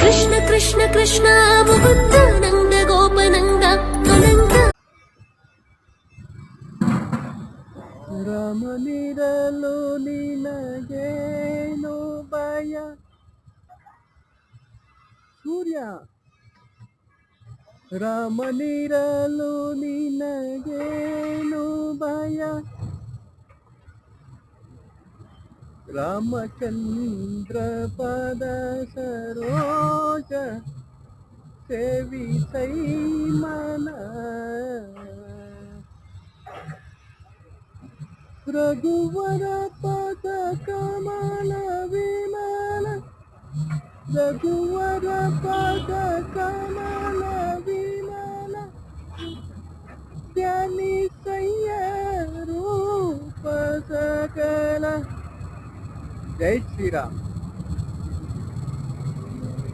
कृष्ण कृष्ण कृष्ण मुकुन्द नन्द गोपनन्द अनन्त ರಾಮನಿರಲು ನಿನಗೇನು ಭಯ ಸೂರ್ಯ ರಾಮನಿರಲು ನಿನಗೇನು ಭಯ ರಾಮಚಂದ್ರ ಪದ ಸರೋಜ ಸೇವಿಸೈ ಮನ ರಘುವರ ಪದ ಕಮಲ ವಿಮಲ ರಘುವರ ಪದ ಕಮಲ ವಿಮಲ ಧ್ಯಾನಿಸಯ್ಯ ರೂಪ ಸಕಲ ಜೈ ಶ್ರೀರಾಮ್.